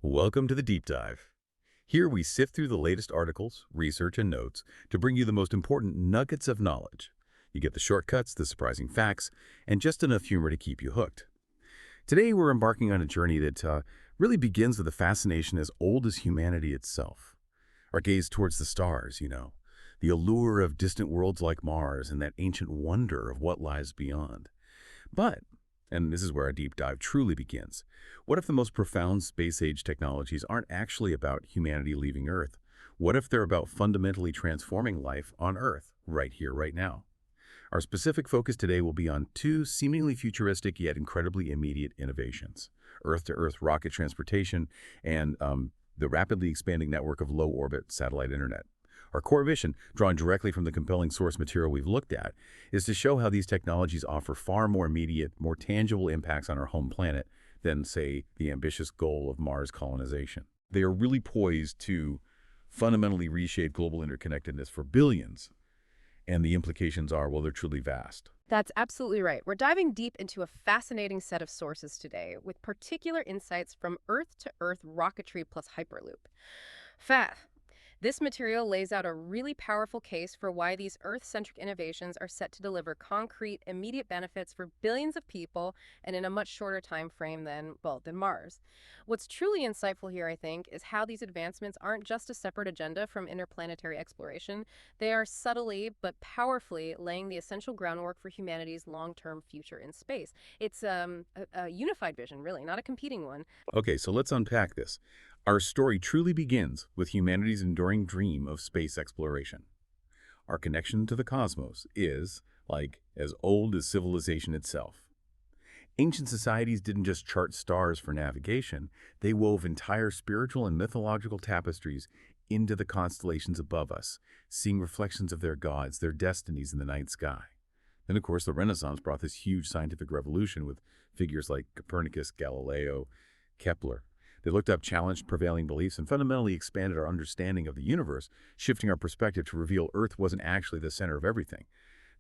Welcome to the Deep Dive. Here we sift through the latest articles, research, and notes to bring you the most important nuggets of knowledge. You get the shortcuts, the surprising facts, and just enough humor to keep you hooked. Today we're embarking on a journey that really begins with a fascination as old as humanity itself. Our gaze towards the stars, the allure of distant worlds like Mars and that ancient wonder of what lies beyond. But and this is where our deep dive truly begins. What if the most profound space-age technologies aren't actually about humanity leaving Earth? What if they're about fundamentally transforming life on Earth, right here, right now? Our specific focus today will be on two seemingly futuristic yet incredibly immediate innovations: Earth-to-Earth rocket transportation and the rapidly expanding network of low-orbit satellite internet. Our core mission, drawn directly from the compelling source material we've looked at, is to show how these technologies offer far more immediate, more tangible impacts on our home planet than, say, the ambitious goal of Mars colonization. They are really poised to fundamentally reshape global interconnectedness for billions, and the implications are, well, they're truly vast. That's absolutely right. We're diving deep into a fascinating set of sources today, with particular insights from Earth-to-Earth rocketry plus Hyperloop. Fath. This material lays out a really powerful case for why these Earth-centric innovations are set to deliver concrete, immediate benefits for billions of people and in a much shorter time frame than Mars. What's truly insightful here, I think, is how these advancements aren't just a separate agenda from interplanetary exploration. They are subtly but powerfully laying the essential groundwork for humanity's long-term future in space. It's a unified vision, really, not a competing one. Okay, so let's unpack this. Our story truly begins with humanity's enduring dream of space exploration. Our connection to the cosmos is, as old as civilization itself. Ancient societies didn't just chart stars for navigation, they wove entire spiritual and mythological tapestries into the constellations above us, seeing reflections of their gods, their destinies in the night sky. Then, of course, the Renaissance brought this huge scientific revolution with figures like Copernicus, Galileo, Kepler. They looked up, challenged prevailing beliefs, and fundamentally expanded our understanding of the universe, shifting our perspective to reveal Earth wasn't actually the center of everything.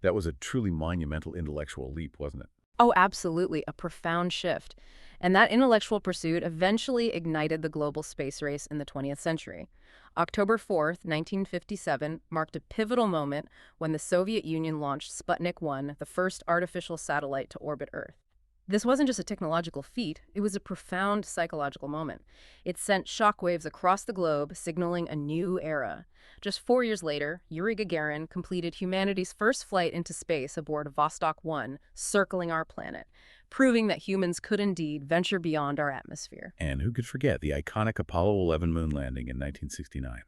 That was a truly monumental intellectual leap, wasn't it? Oh, absolutely, a profound shift. And that intellectual pursuit eventually ignited the global space race in the 20th century. October 4th, 1957, marked a pivotal moment when the Soviet Union launched Sputnik 1, the first artificial satellite to orbit Earth. This wasn't just a technological feat, it was a profound psychological moment. It sent shockwaves across the globe, signaling a new era. Just 4 years later, Yuri Gagarin completed humanity's first flight into space aboard Vostok 1, circling our planet, proving that humans could indeed venture beyond our atmosphere. And who could forget the iconic Apollo 11 moon landing in 1969?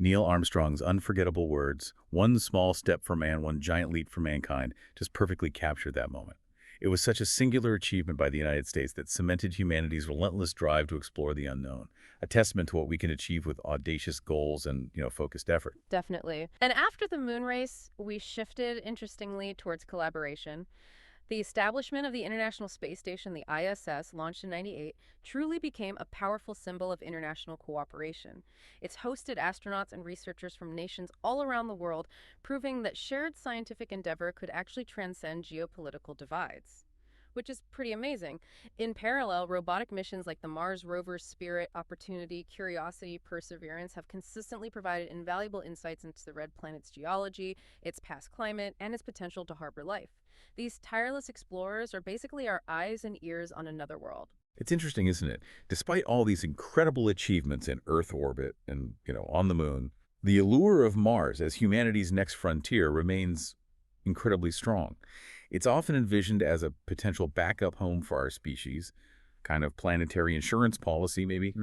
Neil Armstrong's unforgettable words, "One small step for man, one giant leap for mankind," just perfectly captured that moment. It was such a singular achievement by the United States that cemented humanity's relentless drive to explore the unknown, a testament to what we can achieve with audacious goals and, focused effort. Definitely. And after the moon race, we shifted, interestingly, towards collaboration. The establishment of the International Space Station, the ISS, launched in '98, truly became a powerful symbol of international cooperation. It's hosted astronauts and researchers from nations all around the world, proving that shared scientific endeavor could actually transcend geopolitical divides, which is pretty amazing. In parallel, robotic missions like the Mars rovers Spirit, Opportunity, Curiosity, Perseverance have consistently provided invaluable insights into the red planet's geology, its past climate, and its potential to harbor life. These tireless explorers are basically our eyes and ears on another world. It's interesting, isn't it? Despite all these incredible achievements in Earth orbit and, on the moon, the allure of Mars as humanity's next frontier remains incredibly strong. It's often envisioned as a potential backup home for our species, kind of planetary insurance policy maybe,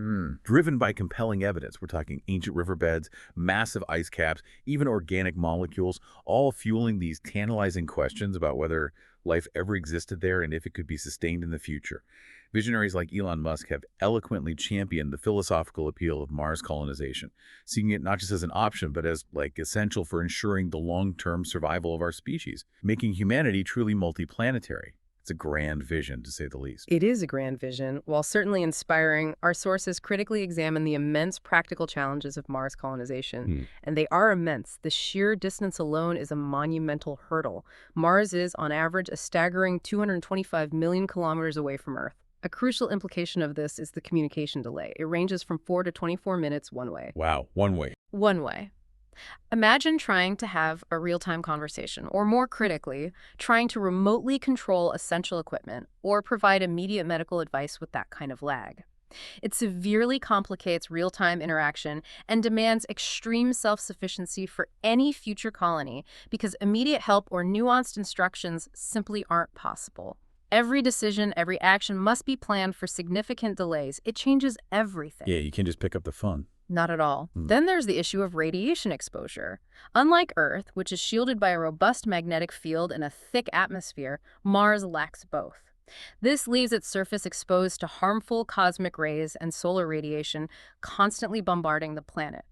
driven by compelling evidence. We're talking ancient riverbeds, massive ice caps, even organic molecules, all fueling these tantalizing questions about whether life ever existed there and if it could be sustained in the future. Visionaries like Elon Musk have eloquently championed the philosophical appeal of Mars colonization, seeing it not just as an option, but as essential for ensuring the long-term survival of our species, making humanity truly multiplanetary. It's a grand vision, to say the least. It is a grand vision. While certainly inspiring, our sources critically examine the immense practical challenges of Mars colonization. And they are immense. The sheer distance alone is a monumental hurdle. Mars is, on average, a staggering 225 million kilometers away from Earth. A crucial implication of this is the communication delay. It ranges from 4 to 24 minutes one way. Wow, one way. One way. Imagine trying to have a real-time conversation, or more critically, trying to remotely control essential equipment or provide immediate medical advice with that kind of lag. It severely complicates real-time interaction and demands extreme self-sufficiency for any future colony because immediate help or nuanced instructions simply aren't possible. Every decision, every action must be planned for significant delays. It changes everything. Yeah, you can't just pick up the phone. Not at all. Then there's the issue of radiation exposure. Unlike Earth, which is shielded by a robust magnetic field and a thick atmosphere, Mars lacks both. This leaves its surface exposed to harmful cosmic rays and solar radiation, constantly bombarding the planet.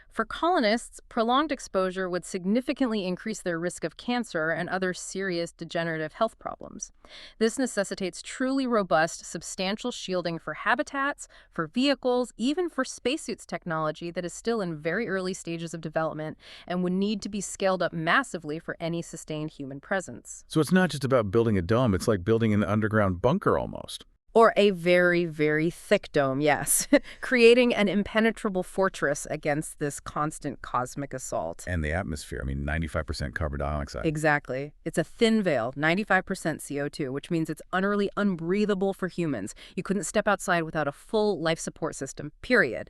For colonists, prolonged exposure would significantly increase their risk of cancer and other serious degenerative health problems. This necessitates truly robust, substantial shielding for habitats, for vehicles, even for spacesuits technology that is still in very early stages of development and would need to be scaled up massively for any sustained human presence. So it's not just about building a dome, it's like building an underground bunker almost. Or a very, very thick dome, yes, creating an impenetrable fortress against this constant cosmic assault. And the atmosphere, 95% carbon dioxide. Exactly. It's a thin veil, 95% CO2, which means it's utterly unbreathable for humans. You couldn't step outside without a full life support system, period.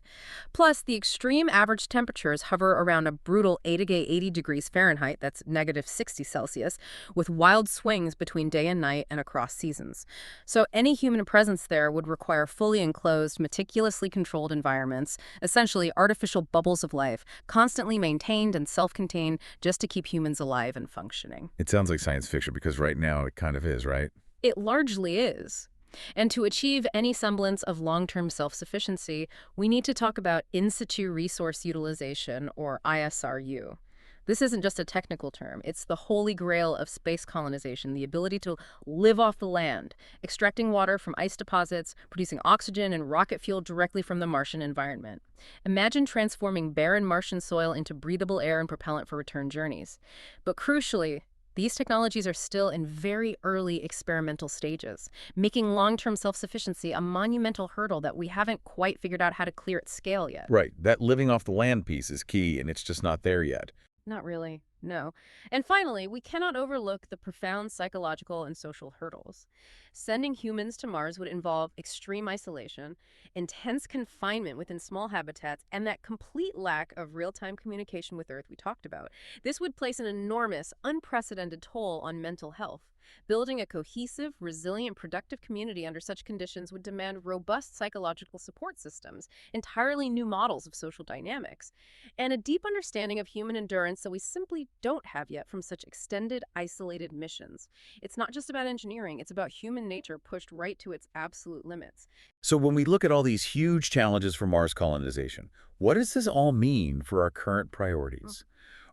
Plus, the extreme average temperatures hover around a brutal 80 degrees Fahrenheit, that's negative 60 Celsius, with wild swings between day and night and across seasons. So any human presence there would require fully enclosed, meticulously controlled environments, essentially artificial bubbles of life, constantly maintained and self-contained just to keep humans alive and functioning. It sounds like science fiction because right now it kind of is, right? It largely is. And to achieve any semblance of long-term self-sufficiency, we need to talk about in situ resource utilization, or ISRU. This isn't just a technical term. It's the holy grail of space colonization, the ability to live off the land, extracting water from ice deposits, producing oxygen and rocket fuel directly from the Martian environment. Imagine transforming barren Martian soil into breathable air and propellant for return journeys. But crucially, these technologies are still in very early experimental stages, making long-term self-sufficiency a monumental hurdle that we haven't quite figured out how to clear at scale yet. Right. That living off the land piece is key, and it's just not there yet. Not really, no. And finally, we cannot overlook the profound psychological and social hurdles. Sending humans to Mars would involve extreme isolation, intense confinement within small habitats, and that complete lack of real-time communication with Earth we talked about. This would place an enormous, unprecedented toll on mental health. Building a cohesive, resilient, productive community under such conditions would demand robust psychological support systems, entirely new models of social dynamics, and a deep understanding of human endurance that we simply don't have yet from such extended, isolated missions. It's not just about engineering, it's about human nature pushed right to its absolute limits. So when we look at all these huge challenges for Mars colonization, what does this all mean for our current priorities?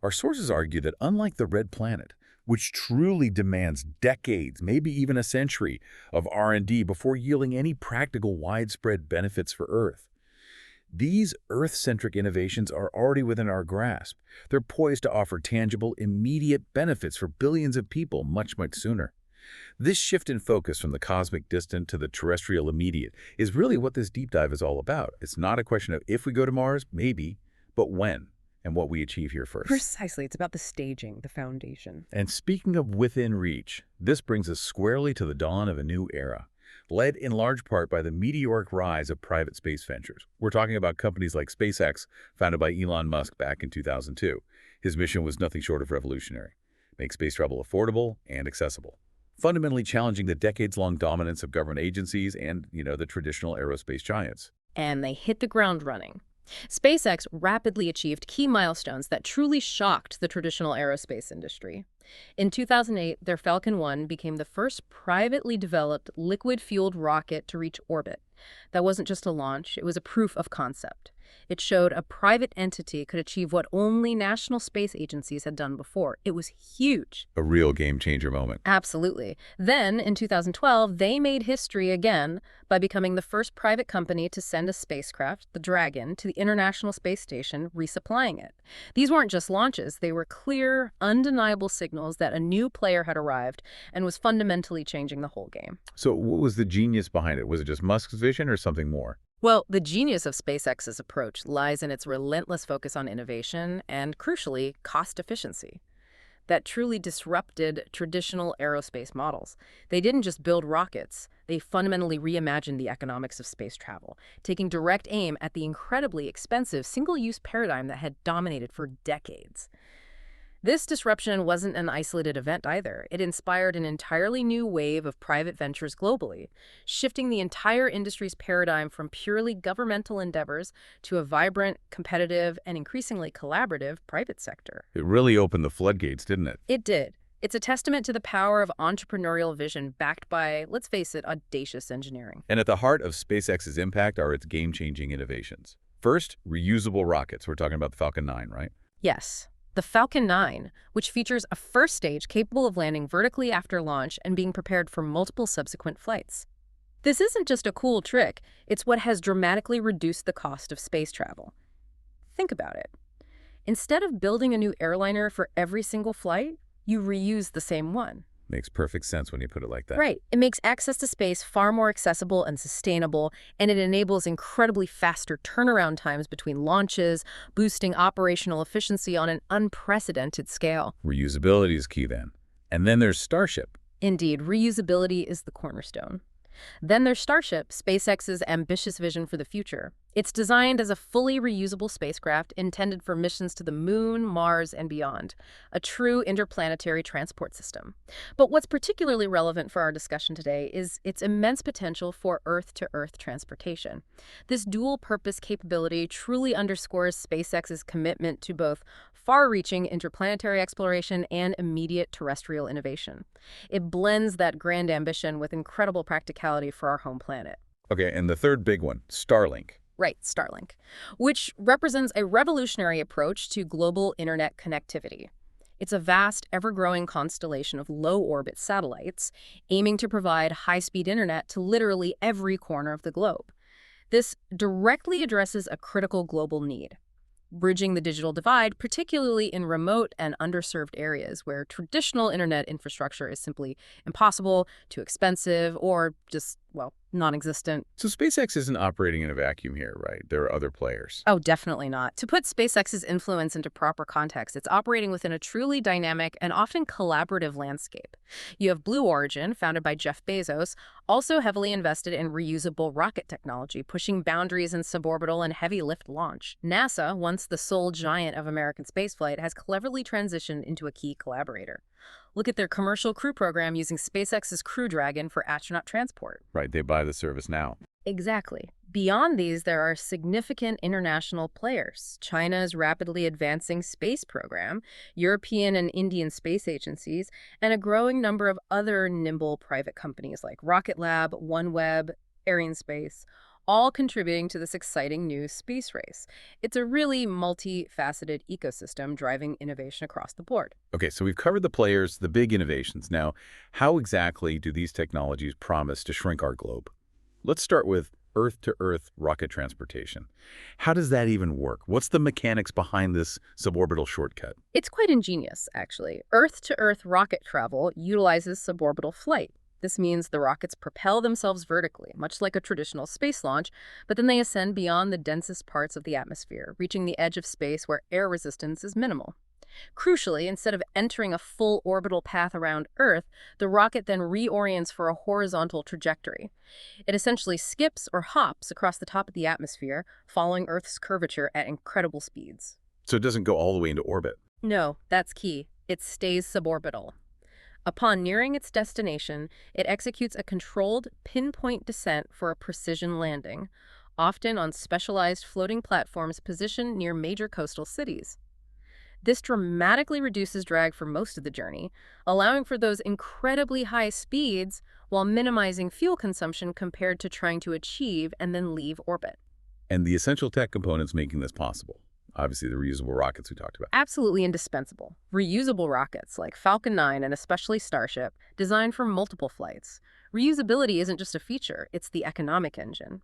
Our sources argue that unlike the Red Planet, which truly demands decades, maybe even a century, of R&D before yielding any practical widespread benefits for Earth, these Earth-centric innovations are already within our grasp. They're poised to offer tangible, immediate benefits for billions of people much, much sooner. This shift in focus from the cosmic distant to the terrestrial immediate is really what this deep dive is all about. It's not a question of if we go to Mars, maybe, but when and what we achieve here first. Precisely. It's about the staging, the foundation. And speaking of within reach, this brings us squarely to the dawn of a new era, led in large part by the meteoric rise of private space ventures. We're talking about companies like SpaceX, founded by Elon Musk back in 2002. His mission was nothing short of revolutionary: make space travel affordable and accessible, fundamentally challenging the decades-long dominance of government agencies and, the traditional aerospace giants. And they hit the ground running. SpaceX rapidly achieved key milestones that truly shocked the traditional aerospace industry. In 2008, their Falcon 1 became the first privately developed liquid-fueled rocket to reach orbit. That wasn't just a launch, it was a proof of concept. It showed a private entity could achieve what only national space agencies had done before. It was huge. A real game-changer moment. Absolutely. Then, in 2012, they made history again by becoming the first private company to send a spacecraft, the Dragon, to the International Space Station, resupplying it. These weren't just launches. They were clear, undeniable signals that a new player had arrived and was fundamentally changing the whole game. So what was the genius behind it? Was it just Musk's vision or something more? Well, the genius of SpaceX's approach lies in its relentless focus on innovation and, crucially, cost efficiency that truly disrupted traditional aerospace models. They didn't just build rockets, they fundamentally reimagined the economics of space travel, taking direct aim at the incredibly expensive single-use paradigm that had dominated for decades. This disruption wasn't an isolated event either. It inspired an entirely new wave of private ventures globally, shifting the entire industry's paradigm from purely governmental endeavors to a vibrant, competitive, and increasingly collaborative private sector. It really opened the floodgates, didn't it? It did. It's a testament to the power of entrepreneurial vision backed by, let's face it, audacious engineering. And at the heart of SpaceX's impact are its game-changing innovations. First, reusable rockets. We're talking about the Falcon 9, right? Yes. The Falcon 9, which features a first stage capable of landing vertically after launch and being prepared for multiple subsequent flights. This isn't just a cool trick, it's what has dramatically reduced the cost of space travel. Think about it. Instead of building a new airliner for every single flight, you reuse the same one. Makes perfect sense when you put it like that. Right. It makes access to space far more accessible and sustainable, and it enables incredibly faster turnaround times between launches, boosting operational efficiency on an unprecedented scale. Reusability is key then. And then there's Starship. Indeed, reusability is the cornerstone. Then there's Starship, SpaceX's ambitious vision for the future. It's designed as a fully reusable spacecraft intended for missions to the Moon, Mars, and beyond, a true interplanetary transport system. But what's particularly relevant for our discussion today is its immense potential for Earth-to-Earth transportation. This dual-purpose capability truly underscores SpaceX's commitment to both far-reaching interplanetary exploration and immediate terrestrial innovation. It blends that grand ambition with incredible practicality for our home planet. Okay, and the third big one, Starlink. Right, Starlink, which represents a revolutionary approach to global internet connectivity. It's a vast, ever-growing constellation of low-orbit satellites aiming to provide high-speed internet to literally every corner of the globe. This directly addresses a critical global need, bridging the digital divide, particularly in remote and underserved areas where traditional internet infrastructure is simply impossible, too expensive, or just, well, non-existent. So SpaceX isn't operating in a vacuum here, right? There are other players. Oh, definitely not. To put SpaceX's influence into proper context, it's operating within a truly dynamic and often collaborative landscape. You have Blue Origin, founded by Jeff Bezos, also heavily invested in reusable rocket technology, pushing boundaries in suborbital and heavy lift launch. NASA, once the sole giant of American spaceflight, has cleverly transitioned into a key collaborator. Look at their commercial crew program using SpaceX's Crew Dragon for astronaut transport. Right, they buy the service now. Exactly. Beyond these, there are significant international players. China's rapidly advancing space program, European and Indian space agencies, and a growing number of other nimble private companies like Rocket Lab, OneWeb, Arianespace, all contributing to this exciting new space race. It's a really multifaceted ecosystem driving innovation across the board. Okay, so we've covered the players, the big innovations. Now, how exactly do these technologies promise to shrink our globe? Let's start with Earth-to-Earth rocket transportation. How does that even work? What's the mechanics behind this suborbital shortcut? It's quite ingenious, actually. Earth-to-Earth rocket travel utilizes suborbital flight. This means the rockets propel themselves vertically, much like a traditional space launch, but then they ascend beyond the densest parts of the atmosphere, reaching the edge of space where air resistance is minimal. Crucially, instead of entering a full orbital path around Earth, the rocket then reorients for a horizontal trajectory. It essentially skips or hops across the top of the atmosphere, following Earth's curvature at incredible speeds. So it doesn't go all the way into orbit. No, that's key. It stays suborbital. Upon nearing its destination, it executes a controlled, pinpoint descent for a precision landing, often on specialized floating platforms positioned near major coastal cities. This dramatically reduces drag for most of the journey, allowing for those incredibly high speeds while minimizing fuel consumption compared to trying to achieve and then leave orbit. And the essential tech components making this possible. Obviously, the reusable rockets we talked about. Absolutely indispensable. Reusable rockets like Falcon 9 and especially Starship, designed for multiple flights. Reusability isn't just a feature, it's the economic engine.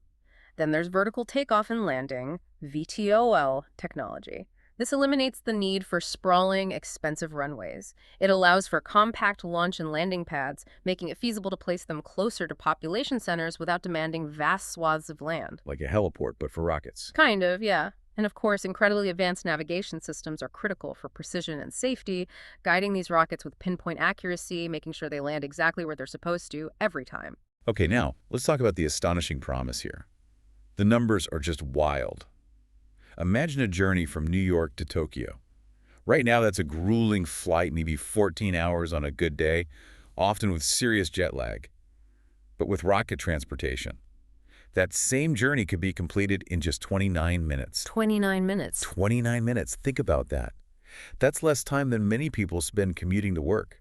Then there's vertical takeoff and landing, VTOL technology. This eliminates the need for sprawling, expensive runways. It allows for compact launch and landing pads, making it feasible to place them closer to population centers without demanding vast swaths of land. Like a heliport, but for rockets. Kind of, yeah. And of course, incredibly advanced navigation systems are critical for precision and safety, guiding these rockets with pinpoint accuracy, making sure they land exactly where they're supposed to every time. Okay, now, let's talk about the astonishing promise here. The numbers are just wild. Imagine a journey from New York to Tokyo. Right now, that's a grueling flight, maybe 14 hours on a good day, often with serious jet lag. But with rocket transportation, that same journey could be completed in just 29 minutes. 29 minutes. 29 minutes. Think about that. That's less time than many people spend commuting to work.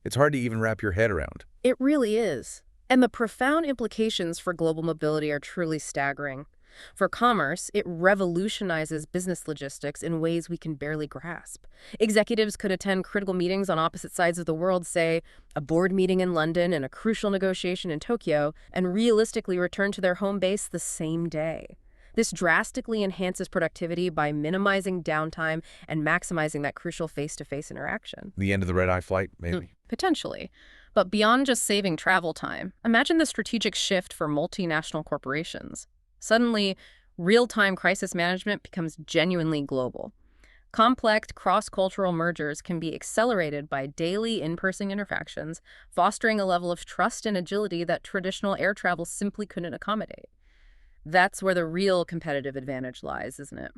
It's hard to even wrap your head around. It really is. And the profound implications for global mobility are truly staggering. For commerce, it revolutionizes business logistics in ways we can barely grasp. Executives could attend critical meetings on opposite sides of the world, say, a board meeting in London and a crucial negotiation in Tokyo, and realistically return to their home base the same day. This drastically enhances productivity by minimizing downtime and maximizing that crucial face-to-face interaction. The end of the red-eye flight, maybe? Potentially. But beyond just saving travel time, imagine the strategic shift for multinational corporations. Suddenly, real-time crisis management becomes genuinely global. Complex cross-cultural mergers can be accelerated by daily in-person interactions, fostering a level of trust and agility that traditional air travel simply couldn't accommodate. That's where the real competitive advantage lies, isn't it?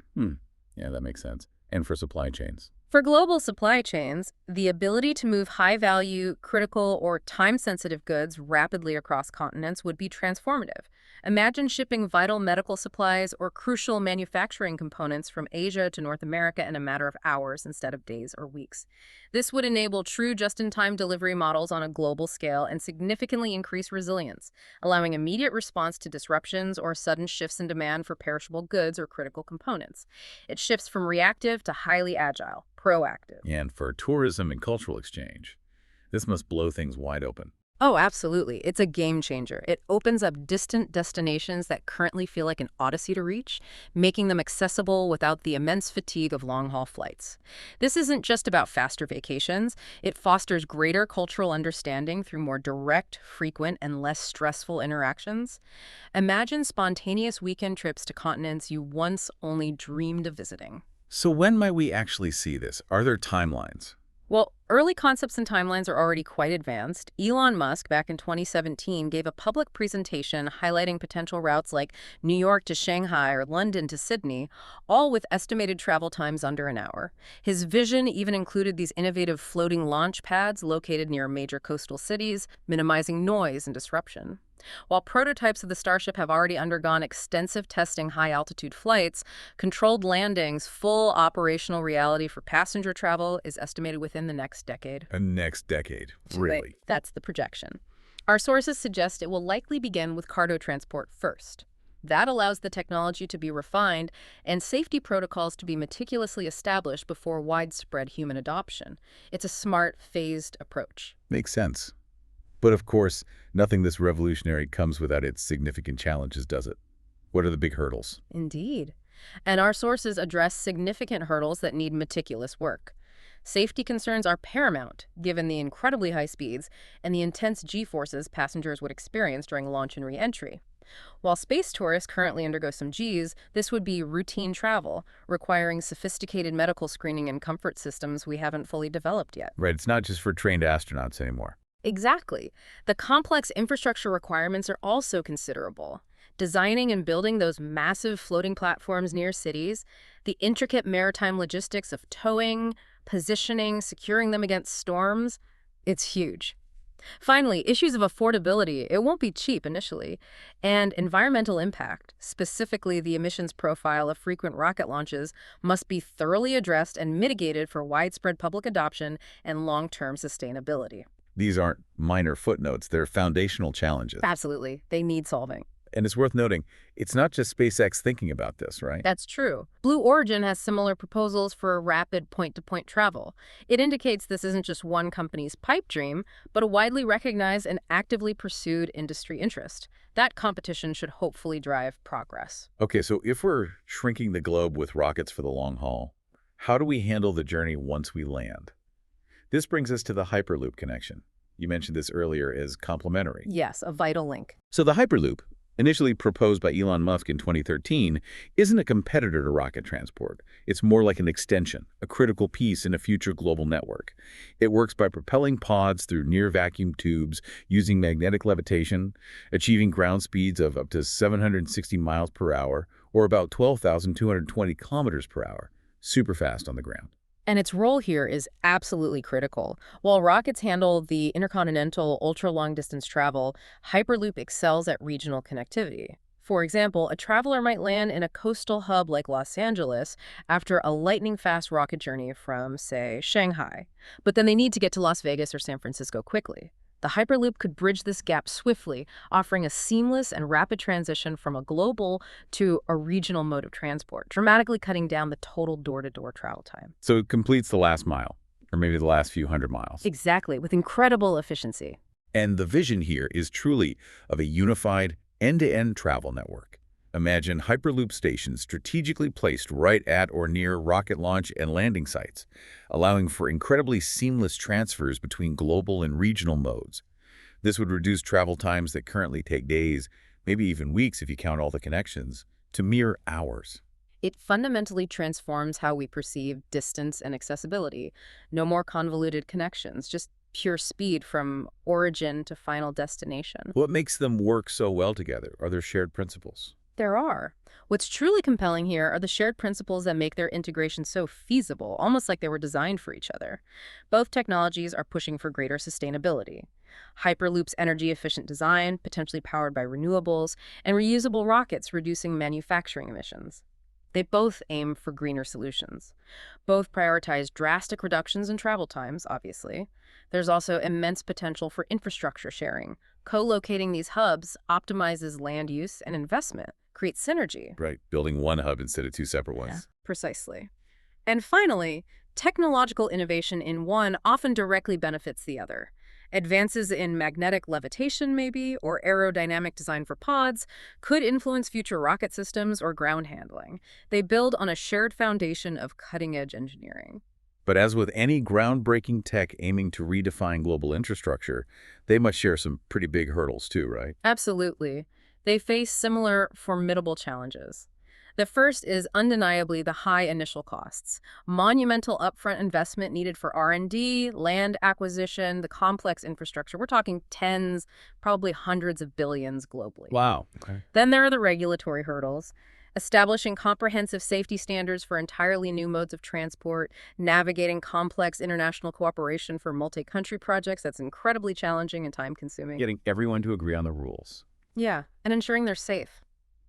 Yeah, that makes sense. And for supply chains. For global supply chains, the ability to move high-value, critical, or time-sensitive goods rapidly across continents would be transformative. Imagine shipping vital medical supplies or crucial manufacturing components from Asia to North America in a matter of hours instead of days or weeks. This would enable true just-in-time delivery models on a global scale and significantly increase resilience, allowing immediate response to disruptions or sudden shifts in demand for perishable goods or critical components. It shifts from reactive to highly agile, proactive. And for tourism and cultural exchange, this must blow things wide open. Oh, absolutely. It's a game changer. It opens up distant destinations that currently feel like an odyssey to reach, making them accessible without the immense fatigue of long-haul flights. This isn't just about faster vacations. It fosters greater cultural understanding through more direct, frequent, and less stressful interactions. Imagine spontaneous weekend trips to continents you once only dreamed of visiting. So when might we actually see this? Are there timelines? Well, early concepts and timelines are already quite advanced. Elon Musk, back in 2017, gave a public presentation highlighting potential routes like New York to Shanghai or London to Sydney, all with estimated travel times under an hour. His vision even included these innovative floating launch pads located near major coastal cities, minimizing noise and disruption. While prototypes of the Starship have already undergone extensive testing high-altitude flights, controlled landings, full operational reality for passenger travel is estimated within the next decade. Next decade, really? Right. That's the projection. Our sources suggest it will likely begin with cargo transport first. That allows the technology to be refined and safety protocols to be meticulously established before widespread human adoption. It's a smart, phased approach. Makes sense. But of course, nothing this revolutionary comes without its significant challenges, does it? What are the big hurdles? Indeed. And our sources address significant hurdles that need meticulous work. Safety concerns are paramount, given the incredibly high speeds and the intense G-forces passengers would experience during launch and re-entry. While space tourists currently undergo some Gs, this would be routine travel, requiring sophisticated medical screening and comfort systems we haven't fully developed yet. Right, it's not just for trained astronauts anymore. Exactly. The complex infrastructure requirements are also considerable. Designing and building those massive floating platforms near cities, the intricate maritime logistics of towing, positioning, securing them against storms, it's huge. Finally, issues of affordability, it won't be cheap initially, and environmental impact, specifically the emissions profile of frequent rocket launches, must be thoroughly addressed and mitigated for widespread public adoption and long-term sustainability. These aren't minor footnotes, they're foundational challenges. Absolutely. They need solving. And it's worth noting, it's not just SpaceX thinking about this, right? That's true. Blue Origin has similar proposals for rapid point-to-point travel. It indicates this isn't just one company's pipe dream, but a widely recognized and actively pursued industry interest. That competition should hopefully drive progress. Okay, so if we're shrinking the globe with rockets for the long haul, how do we handle the journey once we land? This brings us to the Hyperloop connection. You mentioned this earlier as complementary. Yes, a vital link. So the Hyperloop, initially proposed by Elon Musk in 2013, isn't a competitor to rocket transport. It's more like an extension, a critical piece in a future global network. It works by propelling pods through near-vacuum tubes using magnetic levitation, achieving ground speeds of up to 760 miles per hour, or about 12,220 kilometers per hour. Super fast on the ground. And its role here is absolutely critical. While rockets handle the intercontinental ultra-long-distance travel, Hyperloop excels at regional connectivity. For example, a traveler might land in a coastal hub like Los Angeles after a lightning-fast rocket journey from, say, Shanghai. But then they need to get to Las Vegas or San Francisco quickly. The Hyperloop could bridge this gap swiftly, offering a seamless and rapid transition from a global to a regional mode of transport, dramatically cutting down the total door-to-door travel time. So it completes the last mile, or maybe the last few hundred miles. Exactly, with incredible efficiency. And the vision here is truly of a unified, end-to-end travel network. Imagine Hyperloop stations strategically placed right at or near rocket launch and landing sites, allowing for incredibly seamless transfers between global and regional modes. This would reduce travel times that currently take days, maybe even weeks if you count all the connections, to mere hours. It fundamentally transforms how we perceive distance and accessibility. No more convoluted connections, just pure speed from origin to final destination. What makes them work so well together? Are there shared principles? There are. What's truly compelling here are the shared principles that make their integration so feasible, almost like they were designed for each other. Both technologies are pushing for greater sustainability. Hyperloop's energy-efficient design, potentially powered by renewables, and reusable rockets reducing manufacturing emissions. They both aim for greener solutions. Both prioritize drastic reductions in travel times, obviously. There's also immense potential for infrastructure sharing. Co-locating these hubs optimizes land use and investment, creates synergy. Right, building one hub instead of two separate ones. Yeah, precisely. And finally, technological innovation in one often directly benefits the other. Advances in magnetic levitation, maybe, or aerodynamic design for pods could influence future rocket systems or ground handling. They build on a shared foundation of cutting-edge engineering. But as with any groundbreaking tech aiming to redefine global infrastructure, they must share some pretty big hurdles too, right? Absolutely. They face similar formidable challenges. The first is undeniably the high initial costs. Monumental upfront investment needed for R&D, land acquisition, the complex infrastructure. We're talking tens, probably hundreds of billions globally. Wow. Okay. Then there are the regulatory hurdles. Establishing comprehensive safety standards for entirely new modes of transport, navigating complex international cooperation for multi-country projects, that's incredibly challenging and time-consuming. Getting everyone to agree on the rules. Yeah, and ensuring they're safe.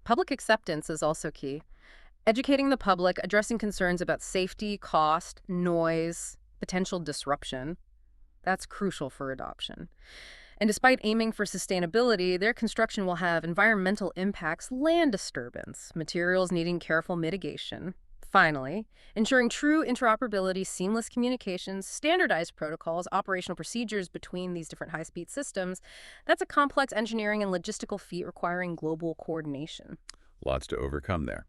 Public acceptance is also key. Educating the public, addressing concerns about safety, cost, noise, potential disruption, that's crucial for adoption. And despite aiming for sustainability, their construction will have environmental impacts, land disturbance, materials needing careful mitigation. Finally, ensuring true interoperability, seamless communications, standardized protocols, operational procedures between these different high-speed systems, that's a complex engineering and logistical feat requiring global coordination. Lots to overcome there.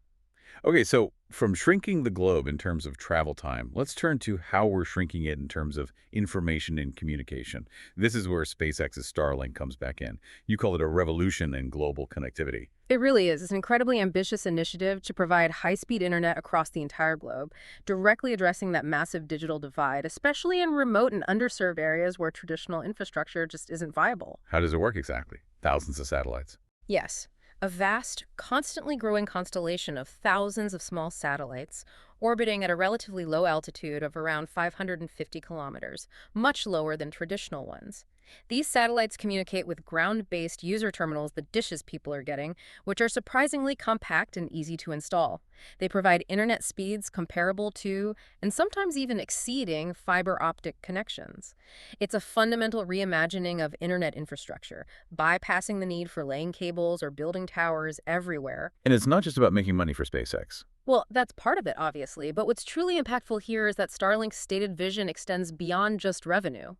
Okay, so from shrinking the globe in terms of travel time, let's turn to how we're shrinking it in terms of information and communication. This is where SpaceX's Starlink comes back in. You call it a revolution in global connectivity. It really is. It's an incredibly ambitious initiative to provide high-speed internet across the entire globe, directly addressing that massive digital divide, especially in remote and underserved areas where traditional infrastructure just isn't viable. How does it work exactly? Thousands of satellites. Yes. A vast, constantly growing constellation of thousands of small satellites orbiting at a relatively low altitude of around 550 kilometers, much lower than traditional ones. These satellites communicate with ground-based user terminals, the dishes people are getting, which are surprisingly compact and easy to install. They provide internet speeds comparable to, and sometimes even exceeding, fiber optic connections. It's a fundamental reimagining of internet infrastructure, bypassing the need for laying cables or building towers everywhere. And it's not just about making money for SpaceX. Well, that's part of it, obviously, but what's truly impactful here is that Starlink's stated vision extends beyond just revenue.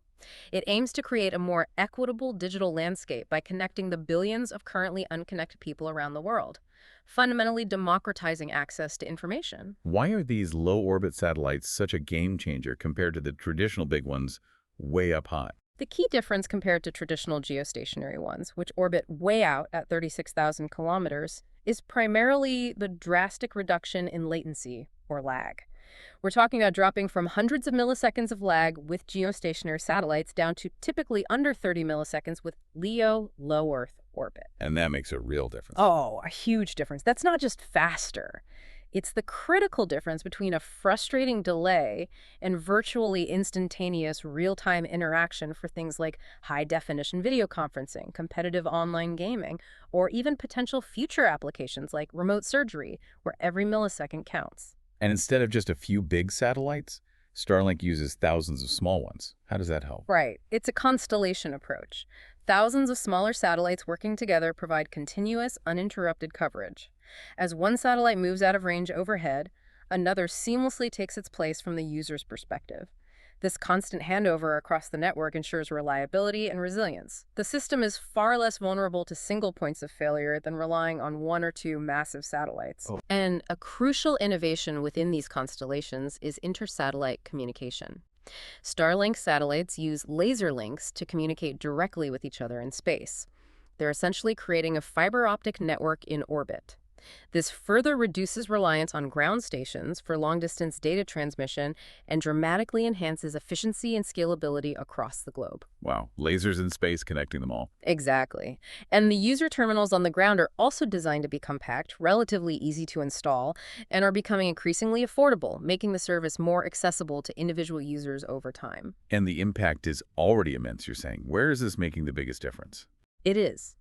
It aims to create a more equitable digital landscape by connecting the billions of currently unconnected people around the world, fundamentally democratizing access to information. Why are these low-orbit satellites such a game changer compared to the traditional big ones way up high? The key difference compared to traditional geostationary ones, which orbit way out at 36,000 kilometers, is primarily the drastic reduction in latency, or lag. We're talking about dropping from hundreds of milliseconds of lag with geostationary satellites down to typically under 30 milliseconds with LEO low Earth orbit. And that makes a real difference. Oh, a huge difference. That's not just faster. It's the critical difference between a frustrating delay and virtually instantaneous real-time interaction for things like high-definition video conferencing, competitive online gaming, or even potential future applications like remote surgery, where every millisecond counts. And instead of just a few big satellites, Starlink uses thousands of small ones. How does that help? Right. It's a constellation approach. Thousands of smaller satellites working together provide continuous, uninterrupted coverage. As one satellite moves out of range overhead, another seamlessly takes its place from the user's perspective. This constant handover across the network ensures reliability and resilience. The system is far less vulnerable to single points of failure than relying on one or two massive satellites. Oh. And a crucial innovation within these constellations is inter-satellite communication. Starlink satellites use laser links to communicate directly with each other in space. They're essentially creating a fiber optic network in orbit. This further reduces reliance on ground stations for long-distance data transmission and dramatically enhances efficiency and scalability across the globe. Wow, lasers in space connecting them all. Exactly. And the user terminals on the ground are also designed to be compact, relatively easy to install, and are becoming increasingly affordable, making the service more accessible to individual users over time. And the impact is already immense, you're saying. Where is this making the biggest difference? It is.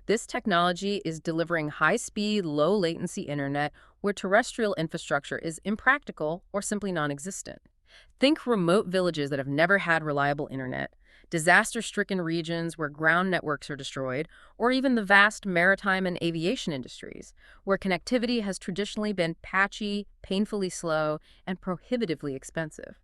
This technology is delivering high-speed, low-latency internet where terrestrial infrastructure is impractical or simply non-existent. Think remote villages that have never had reliable internet, disaster-stricken regions where ground networks are destroyed, or even the vast maritime and aviation industries, where connectivity has traditionally been patchy, painfully slow, and prohibitively expensive.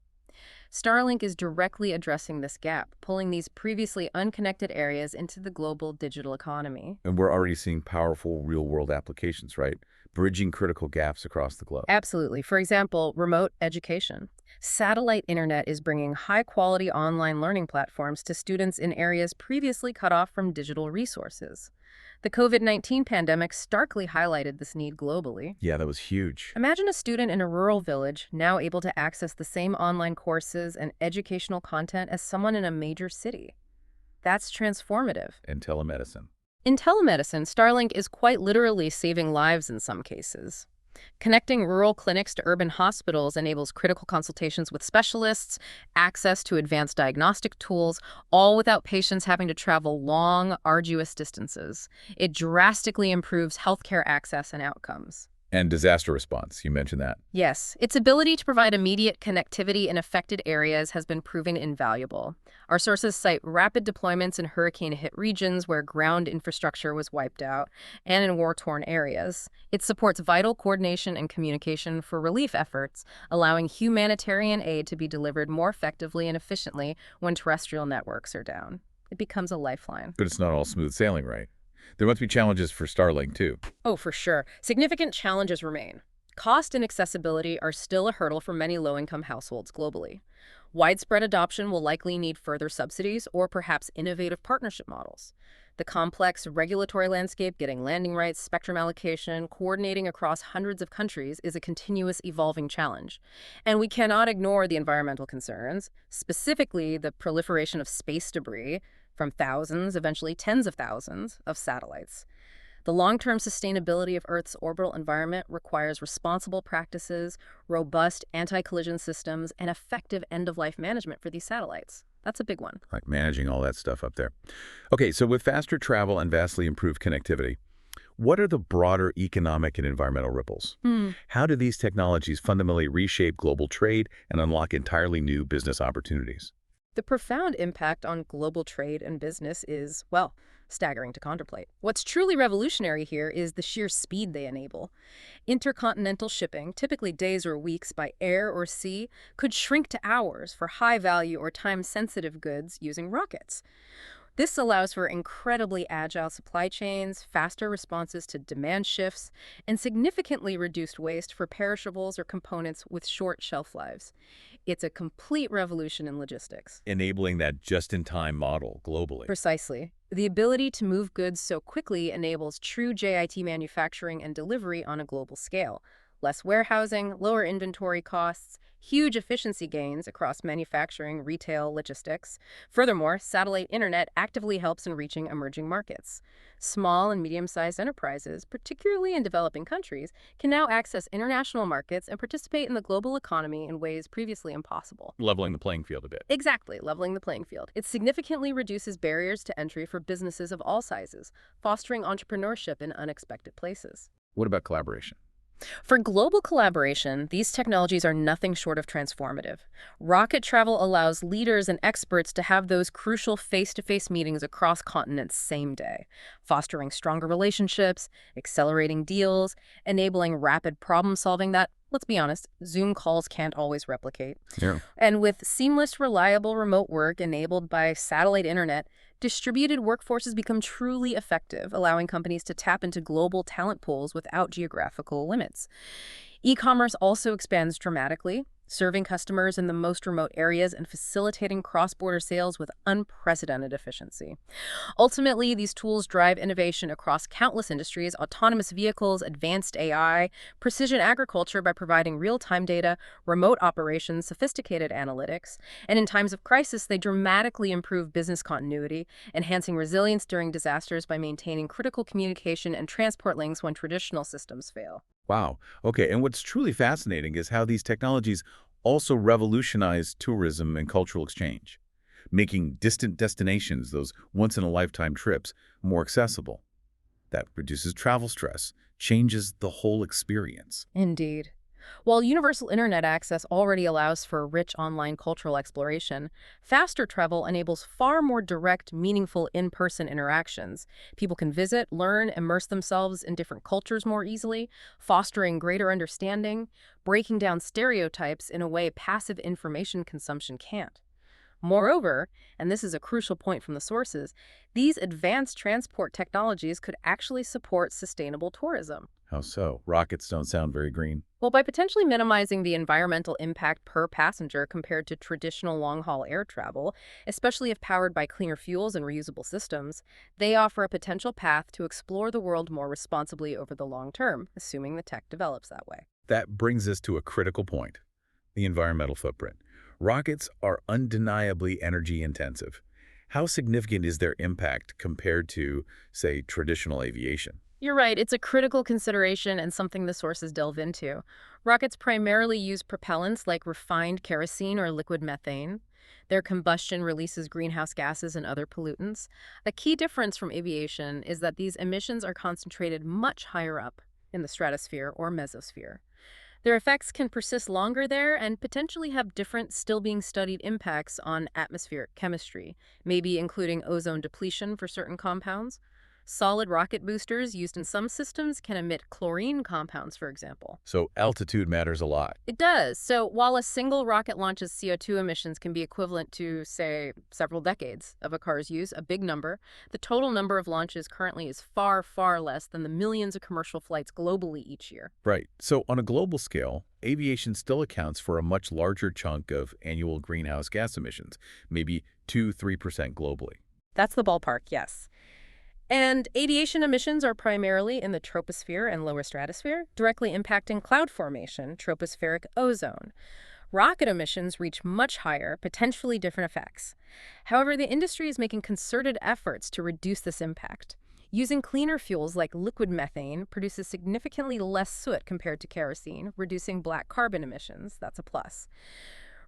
Starlink is directly addressing this gap, pulling these previously unconnected areas into the global digital economy. And we're already seeing powerful real-world applications, right? Bridging critical gaps across the globe. Absolutely. For example, remote education. Satellite internet is bringing high-quality online learning platforms to students in areas previously cut off from digital resources. The COVID-19 pandemic starkly highlighted this need globally. Yeah, that was huge. Imagine a student in a rural village now able to access the same online courses and educational content as someone in a major city. That's transformative. And telemedicine. In telemedicine, Starlink is quite literally saving lives in some cases. Connecting rural clinics to urban hospitals enables critical consultations with specialists, access to advanced diagnostic tools, all without patients having to travel long, arduous distances. It drastically improves healthcare access and outcomes. And disaster response, you mentioned that. Yes, its ability to provide immediate connectivity in affected areas has been proven invaluable. Our sources cite rapid deployments in hurricane-hit regions where ground infrastructure was wiped out, and in war-torn areas. It supports vital coordination and communication for relief efforts, allowing humanitarian aid to be delivered more effectively and efficiently when terrestrial networks are down. It becomes a lifeline. But it's not all smooth sailing, right? There must be challenges for Starlink, too. Oh, for sure. Significant challenges remain. Cost and accessibility are still a hurdle for many low-income households globally. Widespread adoption will likely need further subsidies or perhaps innovative partnership models. The complex regulatory landscape, getting landing rights, spectrum allocation, coordinating across hundreds of countries is a continuous evolving challenge. And we cannot ignore the environmental concerns, specifically the proliferation of space debris from thousands, eventually tens of thousands, of satellites. The long-term sustainability of Earth's orbital environment requires responsible practices, robust anti-collision systems, and effective end-of-life management for these satellites. That's a big one. Like managing all that stuff up there. Okay, so with faster travel and vastly improved connectivity, what are the broader economic and environmental ripples? Hmm. How do these technologies fundamentally reshape global trade and unlock entirely new business opportunities? The profound impact on global trade and business is, well, staggering to contemplate. What's truly revolutionary here is the sheer speed they enable. Intercontinental shipping, typically days or weeks by air or sea, could shrink to hours for high-value or time-sensitive goods using rockets. This allows for incredibly agile supply chains, faster responses to demand shifts, and significantly reduced waste for perishables or components with short shelf lives. It's a complete revolution in logistics. Enabling that just-in-time model globally. Precisely. The ability to move goods so quickly enables true JIT manufacturing and delivery on a global scale. Less warehousing, lower inventory costs, huge efficiency gains across manufacturing, retail, logistics. Furthermore, satellite internet actively helps in reaching emerging markets. Small and medium-sized enterprises, particularly in developing countries, can now access international markets and participate in the global economy in ways previously impossible. Leveling the playing field a bit. Exactly, leveling the playing field. It significantly reduces barriers to entry for businesses of all sizes, fostering entrepreneurship in unexpected places. What about collaboration? For global collaboration, these technologies are nothing short of transformative. Rocket travel allows leaders and experts to have those crucial face-to-face meetings across continents same day, fostering stronger relationships, accelerating deals, enabling rapid problem-solving that, let's be honest, Zoom calls can't always replicate. Yeah. And with seamless, reliable remote work enabled by satellite internet, distributed workforces become truly effective, allowing companies to tap into global talent pools without geographical limits. E-commerce also expands dramatically, serving customers in the most remote areas and facilitating cross-border sales with unprecedented efficiency. Ultimately, these tools drive innovation across countless industries: autonomous vehicles, advanced AI, precision agriculture by providing real-time data, remote operations, sophisticated analytics, and in times of crisis, they dramatically improve business continuity, enhancing resilience during disasters by maintaining critical communication and transport links when traditional systems fail. Wow. Okay, and what's truly fascinating is how these technologies also revolutionize tourism and cultural exchange, making distant destinations, those once-in-a-lifetime trips, more accessible. That reduces travel stress, changes the whole experience. Indeed. While universal internet access already allows for rich online cultural exploration, faster travel enables far more direct, meaningful in-person interactions. People can visit, learn, immerse themselves in different cultures more easily, fostering greater understanding, breaking down stereotypes in a way passive information consumption can't. Moreover, and this is a crucial point from the sources, these advanced transport technologies could actually support sustainable tourism. How so? Rockets don't sound very green. Well, by potentially minimizing the environmental impact per passenger compared to traditional long-haul air travel, especially if powered by cleaner fuels and reusable systems, they offer a potential path to explore the world more responsibly over the long term, assuming the tech develops that way. That brings us to a critical point: the environmental footprint. Rockets are undeniably energy intensive. How significant is their impact compared to, say, traditional aviation? You're right, it's a critical consideration and something the sources delve into. Rockets primarily use propellants like refined kerosene or liquid methane. Their combustion releases greenhouse gases and other pollutants. A key difference from aviation is that these emissions are concentrated much higher up in the stratosphere or mesosphere. Their effects can persist longer there and potentially have different, still being studied impacts on atmospheric chemistry, maybe including ozone depletion for certain compounds. Solid rocket boosters used in some systems can emit chlorine compounds, for example. So altitude matters a lot. It does. So while a single rocket launch's CO2 emissions can be equivalent to, say, several decades of a car's use, a big number, the total number of launches currently is far, far less than the millions of commercial flights globally each year. Right. So on a global scale, aviation still accounts for a much larger chunk of annual greenhouse gas emissions, maybe 2–3% globally. That's the ballpark, yes. And aviation emissions are primarily in the troposphere and lower stratosphere, directly impacting cloud formation, tropospheric ozone. Rocket emissions reach much higher, potentially different effects. However, the industry is making concerted efforts to reduce this impact. Using cleaner fuels like liquid methane produces significantly less soot compared to kerosene, reducing black carbon emissions. That's a plus.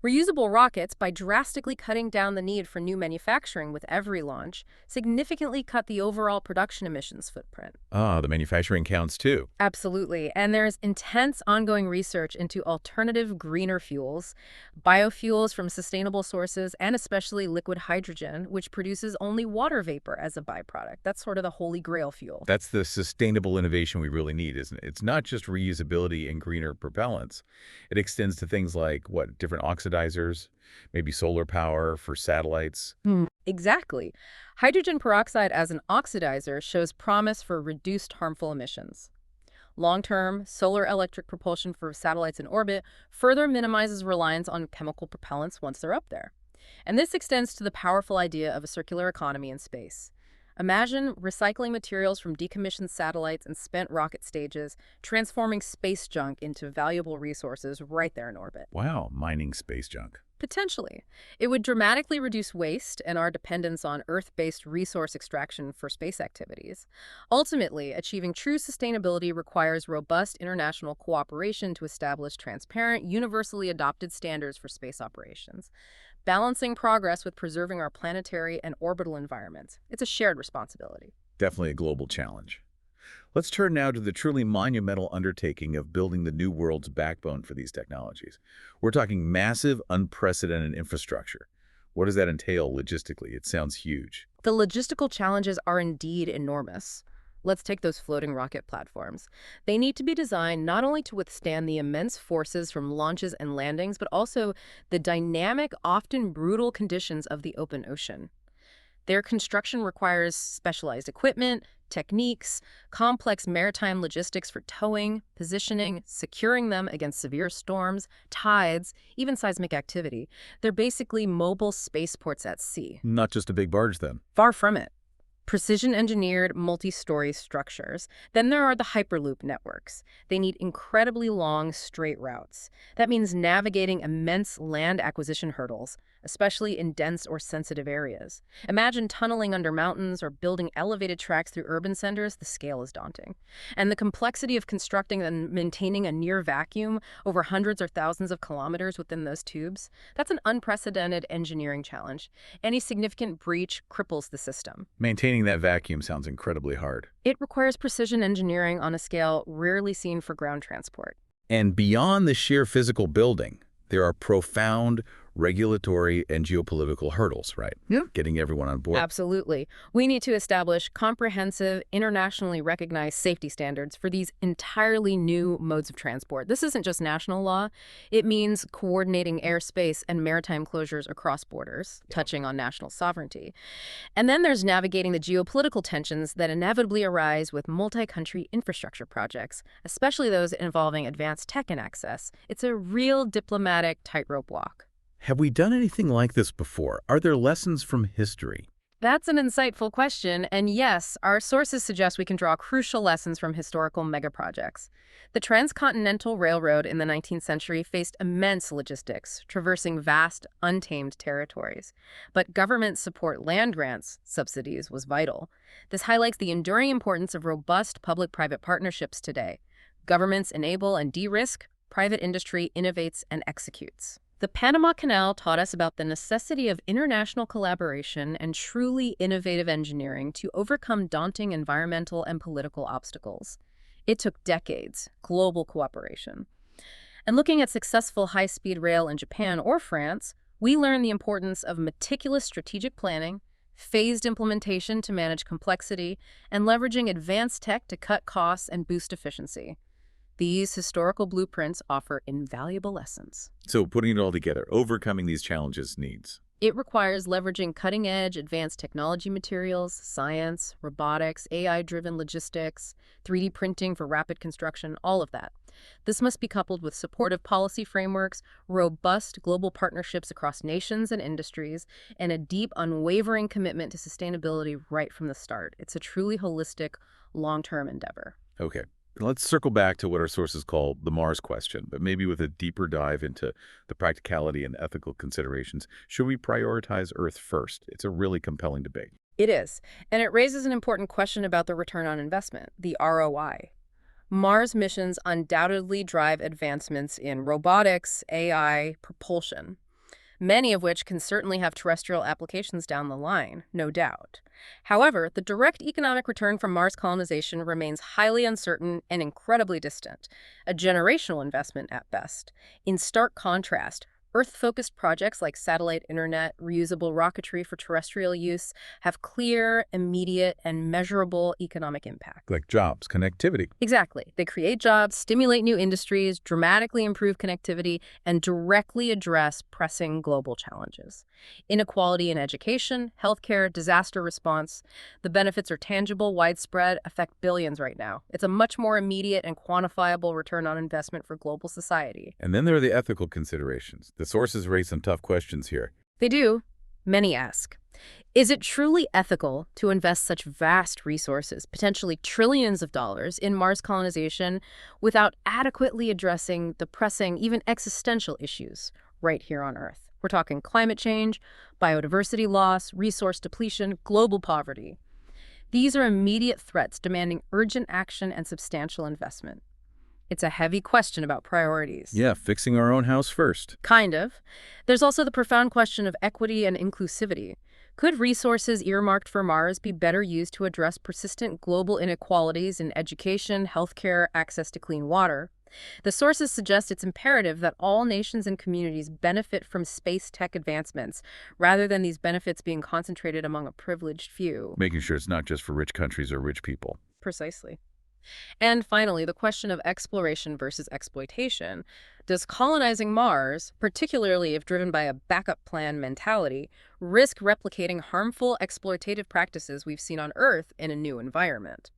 Reusable rockets, by drastically cutting down the need for new manufacturing with every launch, significantly cut the overall production emissions footprint. Ah, the manufacturing counts too. Absolutely. And there's intense ongoing research into alternative greener fuels, biofuels from sustainable sources, and especially liquid hydrogen, which produces only water vapor as a byproduct. That's sort of the holy grail fuel. That's the sustainable innovation we really need, isn't it? It's not just reusability and greener propellants. It extends to things like, what, different oxidizers, maybe solar power for satellites. Exactly. Hydrogen peroxide as an oxidizer shows promise for reduced harmful emissions. Long-term, solar electric propulsion for satellites in orbit further minimizes reliance on chemical propellants once they're up there. And this extends to the powerful idea of a circular economy in space. Imagine recycling materials from decommissioned satellites and spent rocket stages, transforming space junk into valuable resources right there in orbit. Wow, mining space junk. Potentially. It would dramatically reduce waste and our dependence on Earth-based resource extraction for space activities. Ultimately, achieving true sustainability requires robust international cooperation to establish transparent, universally adopted standards for space operations, balancing progress with preserving our planetary and orbital environments. It's a shared responsibility. Definitely a global challenge. Let's turn now to the truly monumental undertaking of building the new world's backbone for these technologies. We're talking massive, unprecedented infrastructure. What does that entail logistically? It sounds huge. The logistical challenges are indeed enormous. Let's take those floating rocket platforms. They need to be designed not only to withstand the immense forces from launches and landings, but also the dynamic, often brutal conditions of the open ocean. Their construction requires specialized equipment, techniques, complex maritime logistics for towing, positioning, securing them against severe storms, tides, even seismic activity. They're basically mobile spaceports at sea. Not just a big barge, then. Far from it. Precision-engineered multi-story structures. Then there are the Hyperloop networks. They need incredibly long, straight routes. That means navigating immense land acquisition hurdles, especially in dense or sensitive areas. Imagine tunneling under mountains or building elevated tracks through urban centers. The scale is daunting. And the complexity of constructing and maintaining a near vacuum over hundreds or thousands of kilometers within those tubes, that's an unprecedented engineering challenge. Any significant breach cripples the system. Maintaining that vacuum sounds incredibly hard. It requires precision engineering on a scale rarely seen for ground transport. And beyond the sheer physical building, there are profound regulatory and geopolitical hurdles, right? Yeah. Getting everyone on board. Absolutely. We need to establish comprehensive, internationally recognized safety standards for these entirely new modes of transport. This isn't just national law. It means coordinating airspace and maritime closures across borders, touching on national sovereignty. And then there's navigating the geopolitical tensions that inevitably arise with multi-country infrastructure projects, especially those involving advanced tech and access. It's a real diplomatic tightrope walk. Have we done anything like this before? Are there lessons from history? That's an insightful question, and yes, our sources suggest we can draw crucial lessons from historical megaprojects. The Transcontinental Railroad in the 19th century faced immense logistics, traversing vast, untamed territories. But government support land grants, subsidies, was vital. This highlights the enduring importance of robust public-private partnerships today. Governments enable and de-risk, private industry innovates and executes. The Panama Canal taught us about the necessity of international collaboration and truly innovative engineering to overcome daunting environmental and political obstacles. It took decades, global cooperation. And looking at successful high-speed rail in Japan or France, we learned the importance of meticulous strategic planning, phased implementation to manage complexity, and leveraging advanced tech to cut costs and boost efficiency. These historical blueprints offer invaluable lessons. So putting it all together, overcoming these challenges needs. It requires leveraging cutting-edge advanced technology materials, science, robotics, AI-driven logistics, 3D printing for rapid construction, all of that. This must be coupled with supportive policy frameworks, robust global partnerships across nations and industries, and a deep, unwavering commitment to sustainability right from the start. It's a truly holistic, long-term endeavor. Okay. Let's circle back to what our sources call the Mars question, but maybe with a deeper dive into the practicality and ethical considerations. Should we prioritize Earth first? It's a really compelling debate. It is, and it raises an important question about the return on investment, the ROI. Mars missions undoubtedly drive advancements in robotics, AI, propulsion. many of which can certainly have terrestrial applications down the line, no doubt. However, the direct economic return from Mars colonization remains highly uncertain and incredibly distant, a generational investment at best. In stark contrast, Earth-focused projects like satellite internet, reusable rocketry for terrestrial use have clear, immediate, and measurable economic impact. Like jobs, connectivity. Exactly. They create jobs, stimulate new industries, dramatically improve connectivity, and directly address pressing global challenges. Inequality in education, healthcare, disaster response. The benefits are tangible, widespread, affect billions right now. It's a much more immediate and quantifiable return on investment for global society. And then there are the ethical considerations. The sources raise some tough questions here. They do. Many ask. Is it truly ethical to invest such vast resources, potentially trillions of dollars, in Mars colonization without adequately addressing the pressing, even existential issues right here on Earth? We're talking climate change, biodiversity loss, resource depletion, global poverty. These are immediate threats demanding urgent action and substantial investment. It's a heavy question about priorities. Yeah, fixing our own house first. Kind of. There's also the profound question of equity and inclusivity. Could resources earmarked for Mars be better used to address persistent global inequalities in education, healthcare, access to clean water? The sources suggest it's imperative that all nations and communities benefit from space tech advancements, rather than these benefits being concentrated among a privileged few. Making sure it's not just for rich countries or rich people. Precisely. And finally, the question of exploration versus exploitation. Does colonizing Mars, particularly if driven by a backup plan mentality, risk replicating harmful exploitative practices we've seen on Earth in a new environment?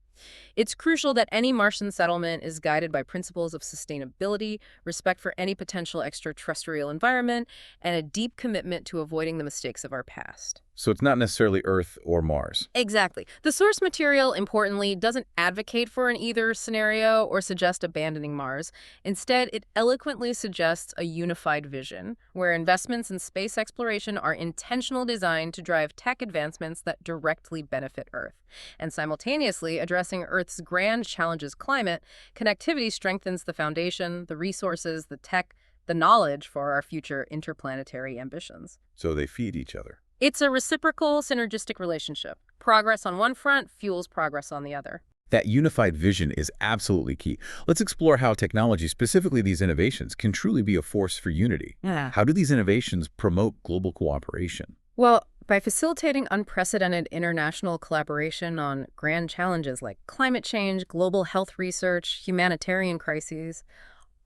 It's crucial that any Martian settlement is guided by principles of sustainability, respect for any potential extraterrestrial environment, and a deep commitment to avoiding the mistakes of our past. So it's not necessarily Earth or Mars. Exactly. The source material, importantly, doesn't advocate for an either scenario or suggest abandoning Mars. Instead, it eloquently suggests a unified vision, where investments in space exploration are intentional designed to drive tech advancements that directly benefit Earth. And simultaneously, addressing Earth's grand challenges climate, connectivity strengthens the foundation, the resources, the tech, the knowledge for our future interplanetary ambitions. So they feed each other. It's a reciprocal, synergistic relationship. Progress on one front fuels progress on the other. That unified vision is absolutely key. Let's explore how technology, specifically these innovations, can truly be a force for unity. Yeah. How do these innovations promote global cooperation? Well, by facilitating unprecedented international collaboration on grand challenges like climate change, global health research, humanitarian crises,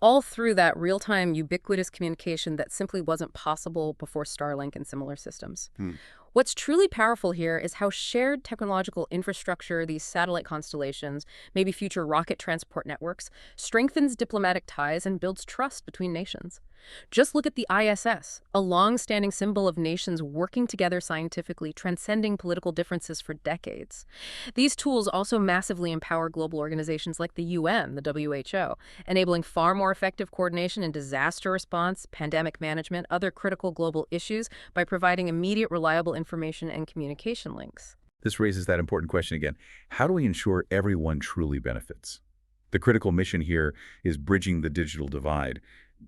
all through that real-time, ubiquitous communication that simply wasn't possible before Starlink and similar systems. What's truly powerful here is how shared technological infrastructure, these satellite constellations, maybe future rocket transport networks, strengthens diplomatic ties and builds trust between nations. Just look at the ISS, a long-standing symbol of nations working together scientifically, transcending political differences for decades. These tools also massively empower global organizations like the UN, the WHO, enabling far more effective coordination in disaster response, pandemic management, other critical global issues by providing immediate, reliable information and communication links. This raises that important question again. How do we ensure everyone truly benefits? The critical mission here is bridging the digital divide.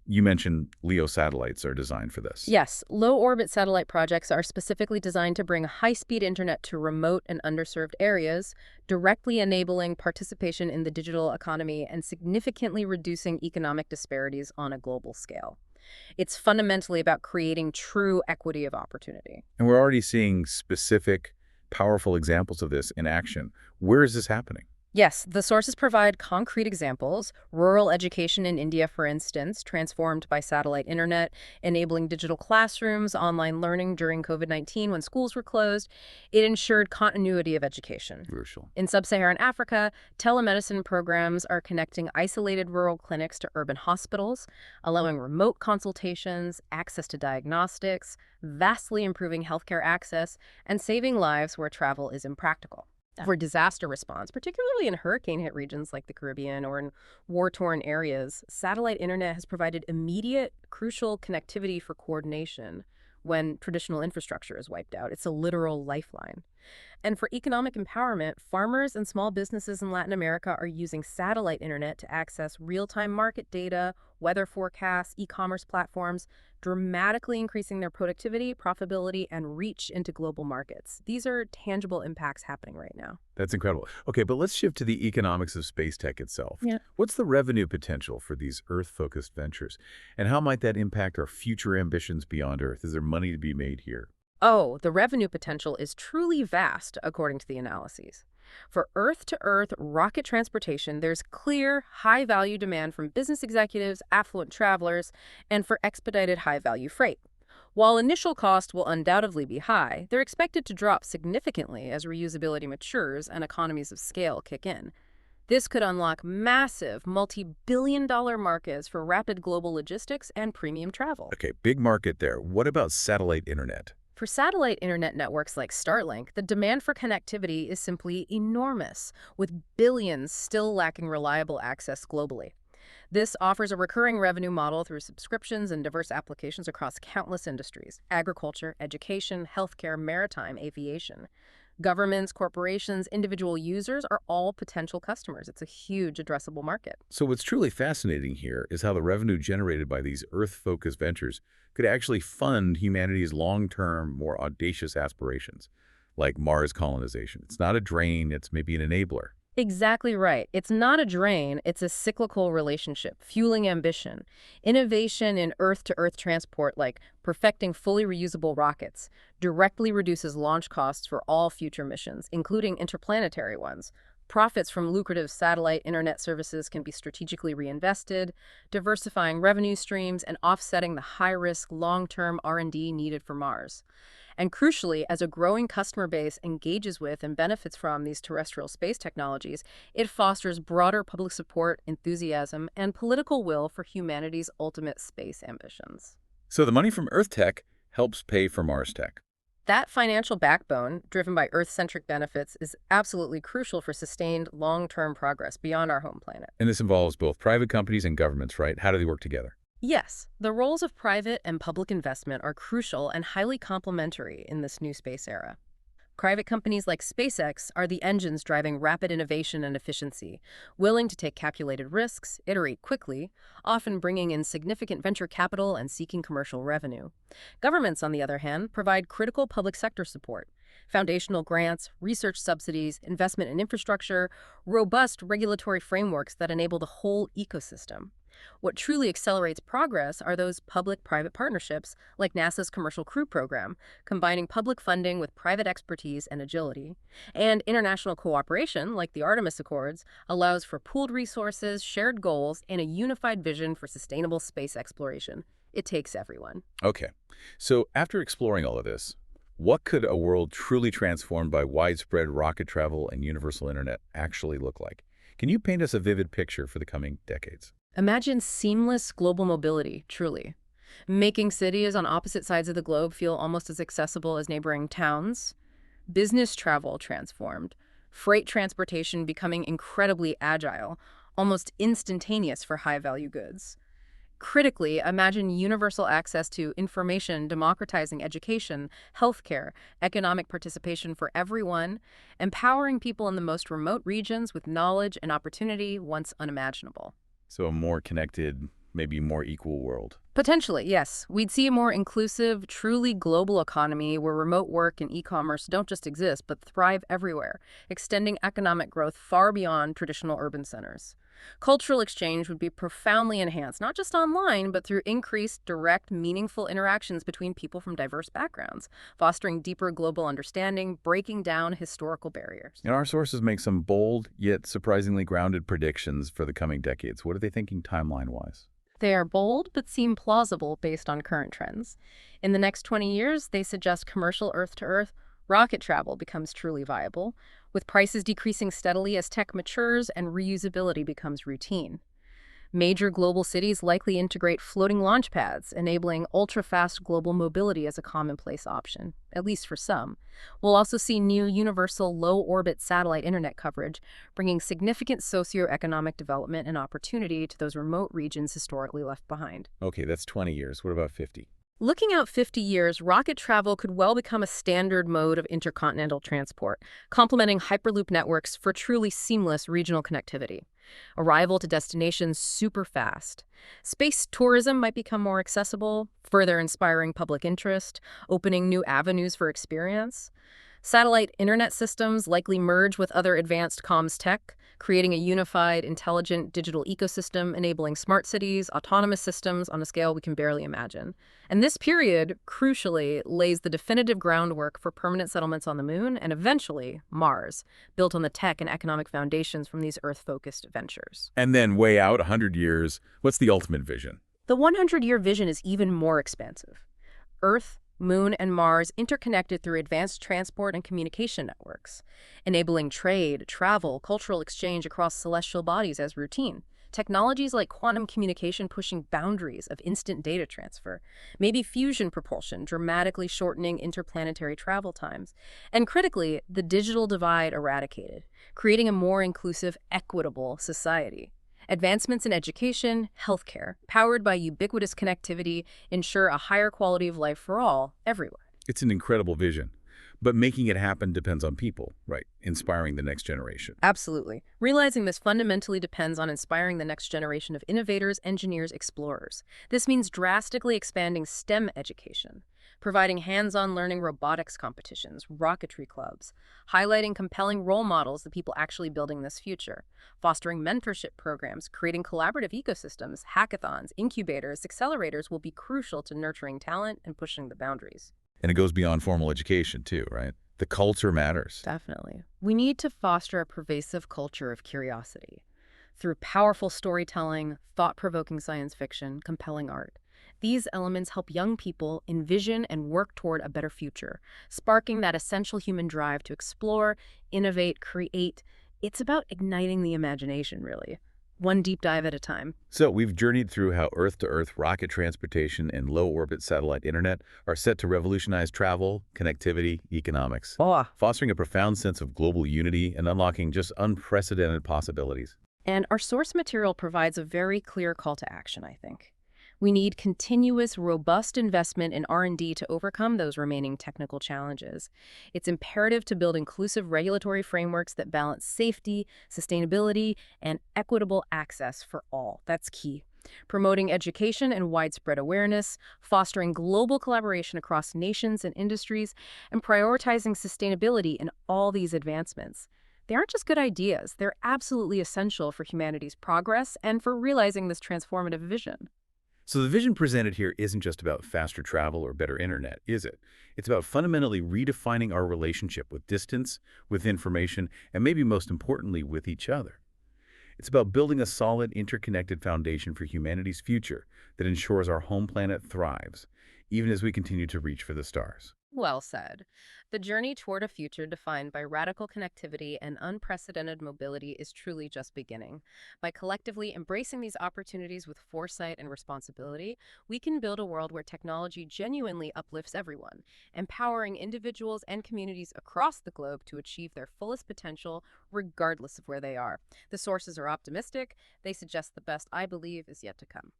You mentioned LEO satellites are designed for this. Yes, low-orbit satellite projects are specifically designed to bring high-speed internet to remote and underserved areas, directly enabling participation in the digital economy and significantly reducing economic disparities on a global scale. It's fundamentally about creating true equity of opportunity. And we're already seeing specific, powerful examples of this in action. Where is this happening? Yes, the sources provide concrete examples. Rural education in India, for instance, transformed by satellite internet, enabling digital classrooms, online learning during COVID-19 when schools were closed. It ensured continuity of education. Crucial. In sub-Saharan Africa, telemedicine programs are connecting isolated rural clinics to urban hospitals, allowing remote consultations, access to diagnostics, vastly improving healthcare access, and saving lives where travel is impractical. For disaster response, particularly in hurricane-hit regions like the Caribbean or in war-torn areas, satellite internet has provided immediate, crucial connectivity for coordination when traditional infrastructure is wiped out. It's a literal lifeline. And for economic empowerment, farmers and small businesses in Latin America are using satellite internet to access real-time market data, weather forecasts, e-commerce platforms, dramatically increasing their productivity, profitability, and reach into global markets. These are tangible impacts happening right now. That's incredible. Okay, but let's shift to the economics of space tech itself. Yeah. What's the revenue potential for these Earth-focused ventures? And how might that impact our future ambitions beyond Earth? Is there money to be made here? Oh, the revenue potential is truly vast, according to the analyses. For Earth to Earth rocket transportation, there's clear, high value demand from business executives, affluent travelers, and for expedited high value freight. While initial costs will undoubtedly be high, they're expected to drop significantly as reusability matures and economies of scale kick in. This could unlock massive, multi-billion-dollar markets for rapid global logistics and premium travel. Okay, big market there. What about satellite internet? For satellite internet networks like Starlink, the demand for connectivity is simply enormous, with billions still lacking reliable access globally. This offers a recurring revenue model through subscriptions and diverse applications across countless industries: agriculture, education, healthcare, maritime, aviation. Governments, corporations, individual users are all potential customers. It's a huge addressable market. So what's truly fascinating here is how the revenue generated by these Earth-focused ventures could actually fund humanity's long-term, more audacious aspirations, like Mars colonization. It's not a drain, it's maybe an enabler. Exactly right. It's not a drain, it's a cyclical relationship, fueling ambition. Innovation in Earth-to-Earth transport, like perfecting fully reusable rockets, directly reduces launch costs for all future missions, including interplanetary ones. Profits from lucrative satellite internet services can be strategically reinvested, diversifying revenue streams and offsetting the high-risk, long-term R&D needed for Mars. And crucially, as a growing customer base engages with and benefits from these terrestrial space technologies, it fosters broader public support, enthusiasm, and political will for humanity's ultimate space ambitions. So the money from Earth tech helps pay for Mars tech. That financial backbone, driven by Earth-centric benefits, is absolutely crucial for sustained long-term progress beyond our home planet. And this involves both private companies and governments, right? How do they work together? Yes, the roles of private and public investment are crucial and highly complementary in this new space era. Private companies like SpaceX are the engines driving rapid innovation and efficiency, willing to take calculated risks, iterate quickly, often bringing in significant venture capital and seeking commercial revenue. Governments, on the other hand, provide critical public sector support: foundational grants, research subsidies, investment in infrastructure, robust regulatory frameworks that enable the whole ecosystem. What truly accelerates progress are those public-private partnerships, like NASA's Commercial Crew Program, combining public funding with private expertise and agility. And international cooperation, like the Artemis Accords, allows for pooled resources, shared goals, and a unified vision for sustainable space exploration. It takes everyone. Okay, so after exploring all of this, what could a world truly transformed by widespread rocket travel and universal internet actually look like? Can you paint us a vivid picture for the coming decades? Imagine seamless global mobility, truly, making cities on opposite sides of the globe feel almost as accessible as neighboring towns. Business travel transformed, freight transportation becoming incredibly agile, almost instantaneous for high-value goods. Critically, imagine universal access to information, democratizing education, healthcare, economic participation for everyone, empowering people in the most remote regions with knowledge and opportunity once unimaginable. So a more connected, maybe more equal world. Potentially, yes. We'd see a more inclusive, truly global economy where remote work and e-commerce don't just exist, but thrive everywhere, extending economic growth far beyond traditional urban centers. Cultural exchange would be profoundly enhanced, not just online, but through increased, direct, meaningful interactions between people from diverse backgrounds, fostering deeper global understanding, breaking down historical barriers. And our sources make some bold, yet surprisingly grounded predictions for the coming decades. What are they thinking timeline-wise? They are bold, but seem plausible based on current trends. In the next 20 years, they suggest commercial Earth-to-Earth rocket travel becomes truly viable, with prices decreasing steadily as tech matures and reusability becomes routine. Major global cities likely integrate floating launch pads, enabling ultra-fast global mobility as a commonplace option, at least for some. We'll also see new universal low-orbit satellite internet coverage, bringing significant socioeconomic development and opportunity to those remote regions historically left behind. Okay, that's 20 years. What about 50? Looking out 50 years, rocket travel could well become a standard mode of intercontinental transport, complementing Hyperloop networks for truly seamless regional connectivity. Arrival to destinations super fast. Space tourism might become more accessible, further inspiring public interest, opening new avenues for experience. Satellite internet systems likely merge with other advanced comms tech, creating a unified, intelligent digital ecosystem enabling smart cities, autonomous systems on a scale we can barely imagine. And this period, crucially, lays the definitive groundwork for permanent settlements on the moon and eventually Mars, built on the tech and economic foundations from these Earth-focused ventures. And then way out, 100 years, what's the ultimate vision? The 100-year vision is even more expansive. Earth, Moon, and Mars interconnected through advanced transport and communication networks, enabling trade, travel, cultural exchange across celestial bodies as routine. Technologies like quantum communication pushing boundaries of instant data transfer, maybe fusion propulsion dramatically shortening interplanetary travel times, and critically, the digital divide eradicated, creating a more inclusive, equitable society. Advancements in education, healthcare, powered by ubiquitous connectivity, ensure a higher quality of life for all, everywhere. It's an incredible vision. But making it happen depends on people, right? Inspiring the next generation. Absolutely. Realizing this fundamentally depends on inspiring the next generation of innovators, engineers, explorers. This means drastically expanding STEM education, providing hands-on learning robotics competitions, rocketry clubs, highlighting compelling role models, the people actually building this future, fostering mentorship programs, creating collaborative ecosystems, hackathons, incubators, accelerators will be crucial to nurturing talent and pushing the boundaries. And it goes beyond formal education, too, right? The culture matters. Definitely. We need to foster a pervasive culture of curiosity through powerful storytelling, thought-provoking science fiction, compelling art. These elements help young people envision and work toward a better future, sparking that essential human drive to explore, innovate, create. It's about igniting the imagination, really. One deep dive at a time. So we've journeyed through how Earth-to-Earth rocket transportation and low-orbit satellite internet are set to revolutionize travel, connectivity, economics, Oh, fostering a profound sense of global unity and unlocking just unprecedented possibilities. and our source material provides a very clear call to action, I think. We need continuous, robust investment in R&D to overcome those remaining technical challenges. It's imperative to build inclusive regulatory frameworks that balance safety, sustainability, and equitable access for all. That's key. Promoting education and widespread awareness, fostering global collaboration across nations and industries, and prioritizing sustainability in all these advancements. They aren't just good ideas, they're absolutely essential for humanity's progress and for realizing this transformative vision. So the vision presented here isn't just about faster travel or better internet, is it? It's about fundamentally redefining our relationship with distance, with information, and maybe most importantly, with each other. It's about building a solid, interconnected foundation for humanity's future that ensures our home planet thrives, even as we continue to reach for the stars. Well said. The journey toward a future defined by radical connectivity and unprecedented mobility is truly just beginning. By collectively embracing these opportunities with foresight and responsibility, we can build a world where technology genuinely uplifts everyone, empowering individuals and communities across the globe to achieve their fullest potential regardless of where they are. The sources are optimistic. They suggest the best, I believe, is yet to come.